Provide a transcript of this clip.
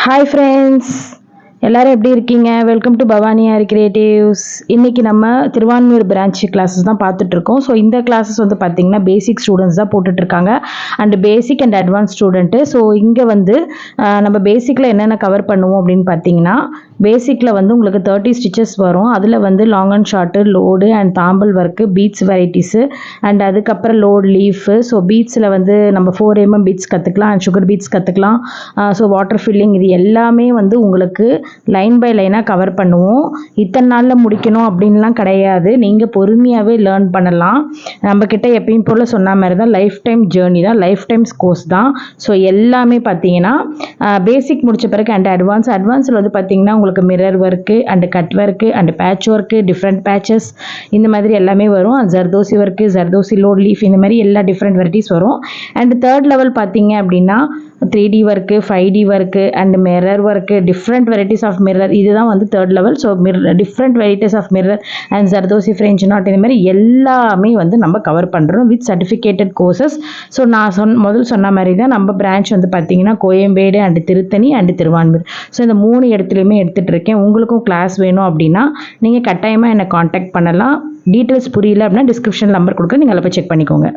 Hi friends, எல்லாரும் எப்படி இருக்கீங்க? Welcome to Bhavani aari creatives. இன்றைக்கி நம்ம திருவான்மியூர் பிரான்ச் கிளாஸஸ் தான் பார்த்துட்ருக்கோம். ஸோ இந்த கிளாஸஸ் வந்து பார்த்திங்கன்னா பேசிக் ஸ்டூடெண்ட்ஸ் தான் போட்டுட்ருக்காங்க and basic and advance student. So இங்கே வந்து நம்ம பேசிக்கில் என்னென்ன கவர் பண்ணுவோம் அப்படின்னு பார்த்தீங்கன்னா, பேசிக்கில் வந்து உங்களுக்கு 30 ஸ்டிச்சஸ் வரும். அதில் வந்து லாங் அண்ட் ஷார்ட்டு, லோடு அண்ட் தாம்பல் ஒர்க்கு, பீட்ஸ் வெரைட்டிஸு அண்ட் அதுக்கப்புறம் லோடு லீஃபு. ஸோ பீட்ஸில் வந்து நம்ம 4mm பீட்ஸ் கற்றுக்கலாம் அண்ட் சுகர் பீட்ஸ் கற்றுக்கலாம். ஸோ வாட்டர் ஃபில்லிங், இது எல்லாமே வந்து உங்களுக்கு லைன் பை லைனாக கவர் பண்ணுவோம். இத்தனை நாளில் முடிக்கணும் அப்படின்லாம் கிடையாது, நீங்கள் பொறுமையாகவே லேர்ன் பண்ணலாம். நம்மக்கிட்ட எப்பயும் போல் சொன்ன மாதிரி தான் லைஃப் டைம் ஜேர்னி தான், லைஃப் டைம்ஸ் கோர்ஸ் தான். ஸோ எல்லாமே பார்த்தீங்கன்னா பேசிக் முடித்த பிறகு அண்ட் அட்வான்ஸில் வந்து பார்த்தீங்கன்னா உங்களுக்கு mirror work and cut work and patch work, different patches, இந்த மாதிரி எல்லாமே வரும். Zardozi work, zardozi load leaf, இந்த மாதிரி எல்லா டிஃப்ரெண்ட் வெரைட்டிஸ் வரும். அண்ட் தேர்ட் லெவல் பார்த்தீங்க அப்படின்னா 3D work, 5D work and mirror work, different varieties of mirror, இதுதான் வந்து third level. So different varieties of mirror and zardozi French knot, இந்த மாதிரி எல்லாமே வந்து நம்ம கவர் பண்ணுறோம் வித் சர்டிஃபிகேட்டட் கோர்சஸ். ஸோ நான் முதல் சொன்ன மாதிரி தான் நம்ம பிரான்ச் வந்து பார்த்தீங்கன்னா Koyambedu and Tiruttani and Thiruvanmiyur. So இந்த 3 இடத்துலையுமே எடுத்துகிட்டு இருக்கேன். உங்களுக்கும் கிளாஸ் வேணும் அப்படின்னா நீங்கள் கட்டாயமாக என்னை காண்டாக்ட் பண்ணலாம். டீட்டெயில்ஸ் புரியல அப்படின்னா டிஸ்கிரிப்ஷன் நம்பர் கொடுக்க, நீங்கள் அதில் போய் செக் பண்ணிக்கோங்க.